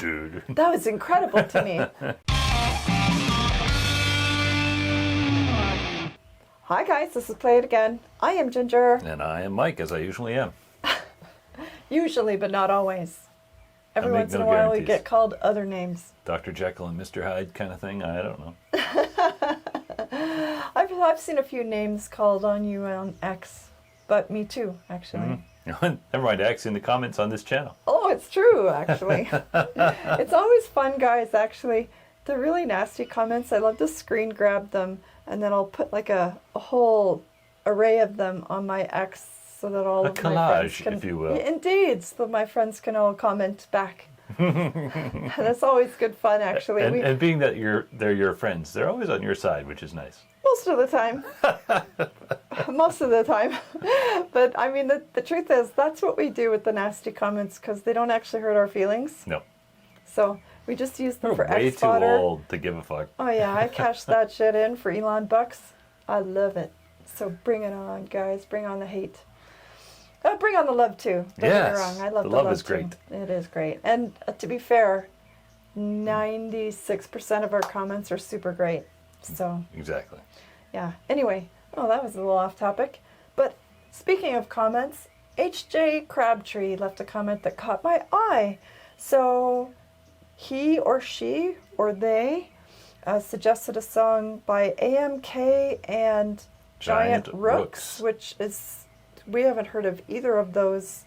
That was incredible to me. Hi guys, this is Play It Again. I am Ginger. And I am Mike, as I usually am. Usually, but not always. Every once in a while we get called other names. Dr. Jekyll and Mr. Hyde kind of thing, I don't know. I've seen a few names called on you on X, but me too, actually. Never mind, X in the comments on this channel. Oh, it's true, actually. It's always fun, guys, actually. The really nasty comments, I love to screen grab them, and then I'll put like a whole array of them on my X so that all of my friends can... if you will. Indeed, so that my friends can all comment back. That's always good fun, actually. And being that they're your friends, they're always on your side, which is nice. Most of the time. Most of the time. But I mean, the truth is, that's what we do with the nasty comments, because they don't actually hurt our feelings. No. So we just use them for way X fodder. Way too old to give a fuck. Oh yeah, I cashed that shit in for Elon bucks. I love it. So bring it on, guys. Bring on the hate. Bring on the love too. Don't get me wrong. I love the love is great. Too. It is great. And to be fair, 96% of our comments are super great. So exactly. Yeah. Anyway, that was a little off topic. But speaking of comments, HJ Crabtree left a comment that caught my eye. So he or she or they suggested a song by AMK and Giant Rooks, which is, we haven't heard of either of those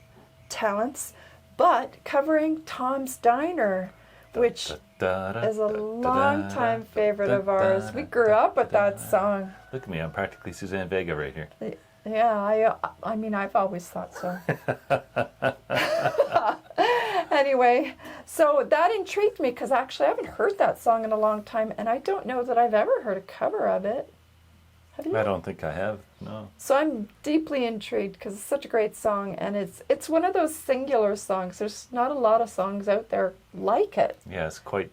talents, but covering Tom's Diner, which is a long-time favorite of ours. We grew up with that song. Look at me, I'm practically Suzanne Vega right here. Yeah, I mean, I've always thought so. Anyway, so that intrigued me because actually I haven't heard that song in a long time, and I don't know that I've ever heard a cover of it. Have you? I don't think I have, no. So I'm deeply intrigued because it's such a great song, and it's one of those singular songs. There's not a lot of songs out there like it. Yeah, it's quite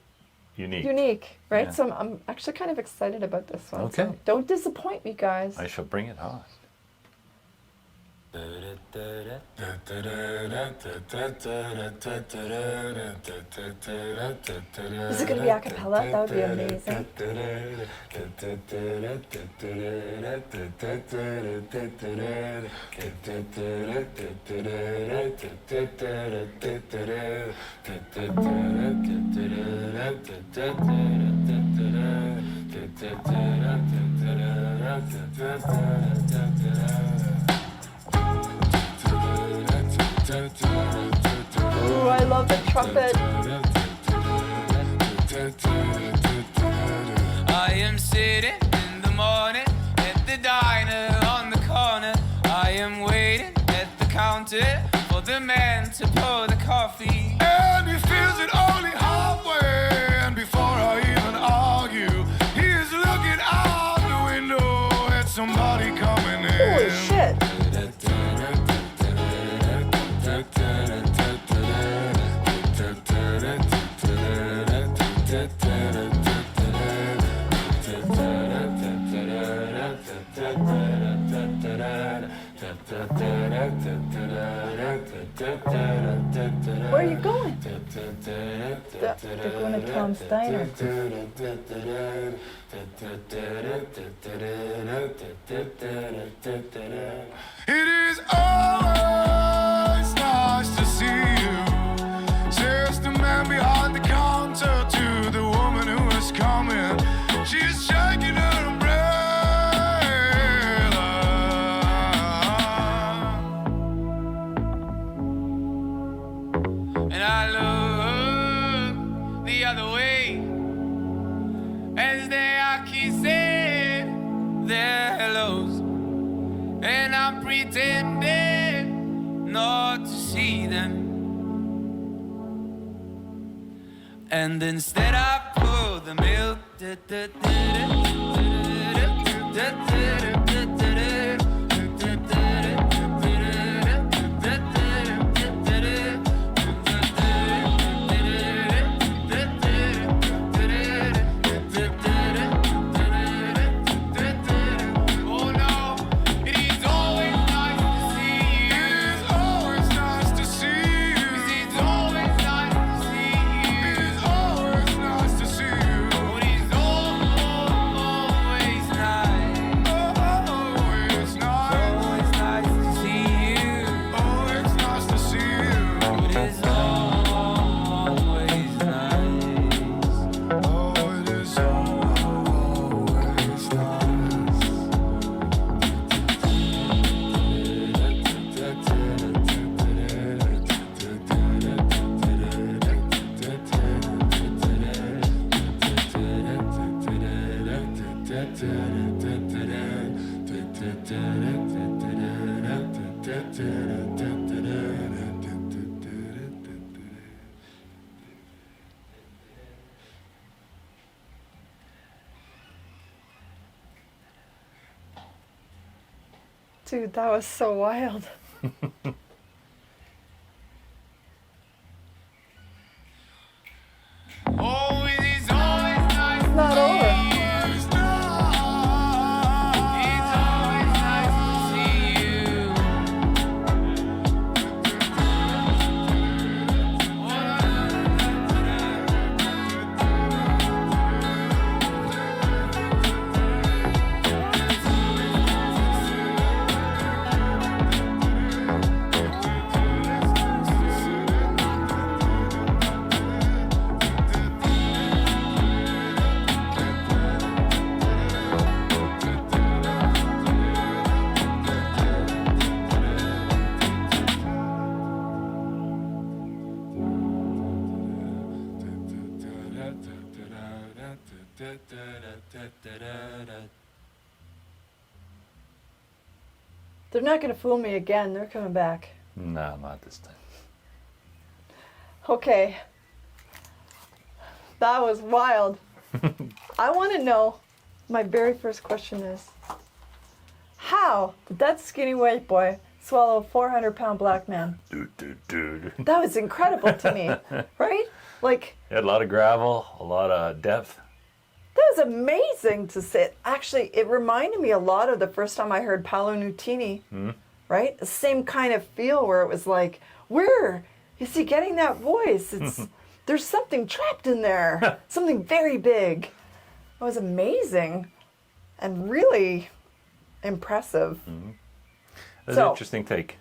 unique. Unique, right? Yeah. So I'm actually kind of excited about this one. Okay. So don't disappoint me, guys. I shall bring it on. Is it going to be a cappella? That would be amazing. Ooh, I love the trumpet. I am sitting in the morning at the diner on the corner. I am waiting at the counter for the man to pour the coffee. And he feels it only halfway, and before I even argue, he is looking out the window at somebody coming in. Holy shit. Where are you going? They're going to Tom's Diner. It is always nice to see you, says the man behind the counter to the woman who is coming. She's shaking her umbrella, And I look the other way as they are kissing their hellos, and I'm pretending not to see them. And instead I pour the milk. oh no, it is always nice to see you. It is always nice to see you. It's always nice to see you. It Dude, that was so wild. Oh, it is always nice It's not to over. see you. It's always nice to see They're not going to fool me again. They're coming back. No, not this time. Okay. That was wild. I want to know, my very first question is, how did that skinny white boy swallow a 400-pound black man? Dude. That was incredible to me, right? Like, It had a lot of gravel, a lot of depth. that was amazing to sit. Actually, it reminded me a lot of the first time I heard Paolo Nutini, right? The same kind of feel where it was like, where is he getting that voice? It's there's something trapped in there, something very big. It was amazing and really impressive. That's So- an interesting take.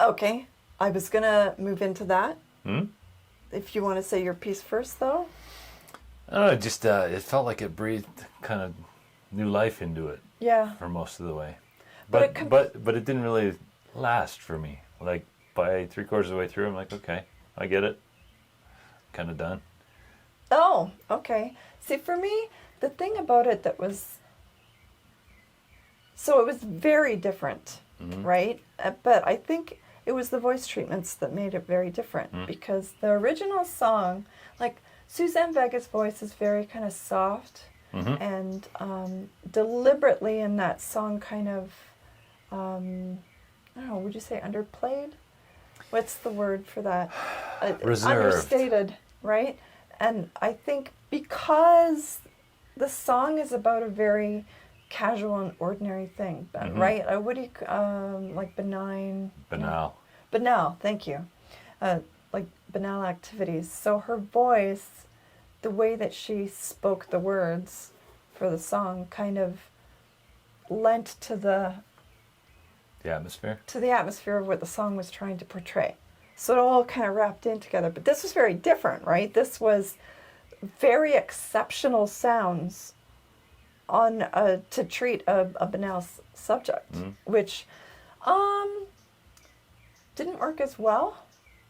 Okay, I was gonna move into that. If you want to say your piece first, though. I don't know, just it felt like it breathed kind of new life into it Yeah. for most of the way. But But it but it didn't really last for me. Like by 3/4 of the way through, I'm like, okay, I get it. Kind of done. Oh, okay. See, for me, the thing about it that was... So it was very different, right? But I think it was the voice treatments that made it very different because the original song, like Suzanne Vega's voice is very kind of soft and deliberately in that song kind of, I don't know, would you say underplayed? What's the word for that? Reserved. Understated, right? And I think because the song is about a very casual and ordinary thing, right? What do you, like benign? Banal. Banal, thank you. Like banal activities. So her voice, the way that she spoke the words for the song kind of lent to the atmosphere of what the song was trying to portray. So it all kind of wrapped in together. But this was very different, right? This was very exceptional sounds on to treat a banal subject, which didn't work as well.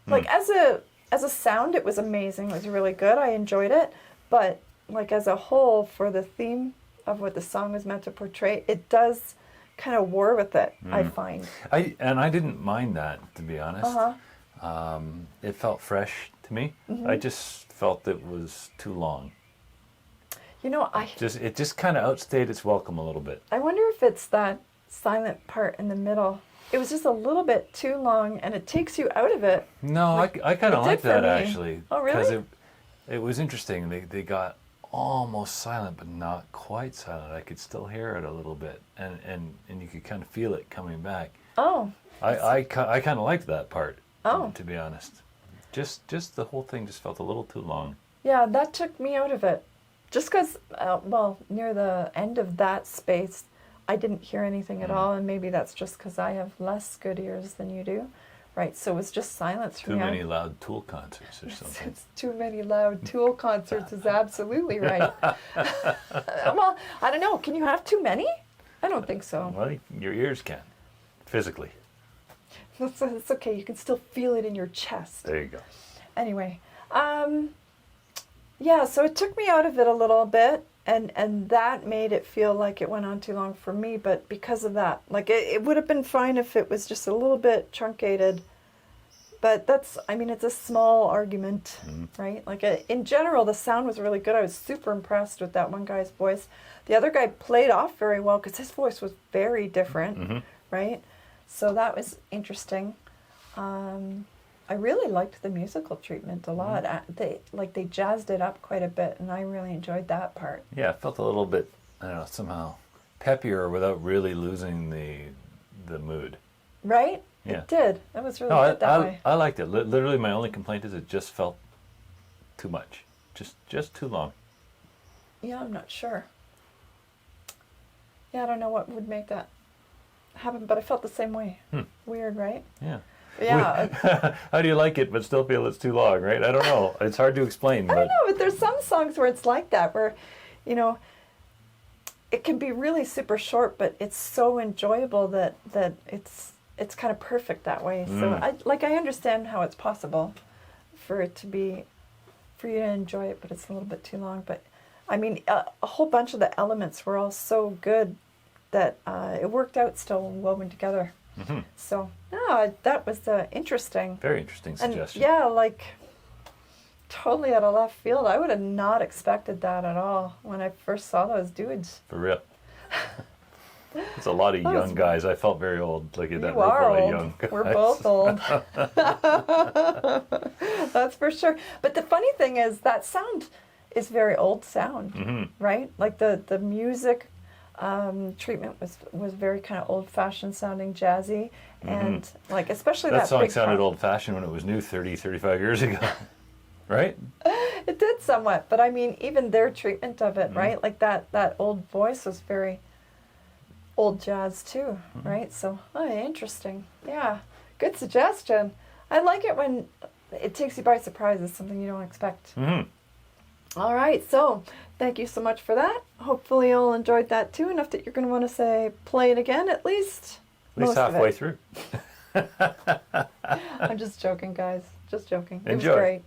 Like as a sound, it was amazing. It was really good. I enjoyed it. But like as a whole, for the theme of what the song was meant to portray, it does kind of war with it, I find. I didn't mind that, to be honest. It felt fresh to me. I just felt it was too long. You know, It just kind of outstayed its welcome a little bit. I wonder if it's that silent part in the middle. It was just a little bit too long, and it takes you out of it. No, I kind of it like did for that me. actually. Oh, really? Because it was interesting. They got almost silent, but not quite silent. I could still hear it a little bit, and you could kind of feel it coming back. Oh. I kind of liked that part. Oh. To be honest, just the whole thing just felt a little too long. Yeah, that took me out of it. Just because, near the end of that space, I didn't hear anything at all, and maybe that's just because I have less good ears than you do, right? So it was just silence for Too me. many loud Tool concerts or something. It's too many loud Tool concerts is absolutely right. Well, I don't know. Can you have too many? I don't think so. Well, your ears can, physically. It's okay. You can still feel it in your chest. There you go. Anyway, yeah, so it took me out of it a little bit, and that made it feel like it went on too long for me, but because of that, like it would have been fine if it was just a little bit truncated, But that's, I mean, it's a small argument, right? Like in general, the sound was really good. I was super impressed with that one guy's voice. The other guy played off very well because his voice was very different, right? So that was interesting. I really liked the musical treatment a lot. They jazzed it up quite a bit, and I really enjoyed that part. Yeah, it felt a little bit, I don't know, somehow peppier without really losing the mood. Right? Yeah. It did. It was really No, good that way. I liked it. Literally, my only complaint is it just felt too much, just too long. Yeah, I'm not sure. Yeah, I don't know what would make that happen, but I felt the same way. Weird, right? Yeah. Yeah. How do you like it but still feel it's too long, right? I don't know. It's hard to explain. I don't know, but there's some songs where it's like that, where, you know, it can be really super short, but it's so enjoyable that it's kind of perfect that way. So I understand how it's possible for you to enjoy it, but it's a little bit too long. But I mean, a whole bunch of the elements were all so good that it worked out still woven together. So that was interesting. Very interesting suggestion. And yeah, like totally out of left field. I would have not expected that at all when I first saw those dudes. For real. It's a lot of That was- young guys. I felt very old looking at that You room full are of old. young guys. We're both old. That's for sure. But the funny thing is that sound is very old sound, right? Like the music treatment was very kind of old-fashioned sounding, jazzy, and like especially That that song big sounded part. old-fashioned when it was new 30, 35 years ago. Right? It did somewhat, but I mean even their treatment of it, right? Like that old voice was very old jazz too, right? So interesting. Yeah, good suggestion. I like it when it takes you by surprise. It's something you don't expect. All right, so thank you so much for that. Hopefully you'll enjoyed that too, enough that you're going to want to say play it again at least. At least most of halfway it. through. I'm just joking, guys. Just joking. It was Enjoy. great.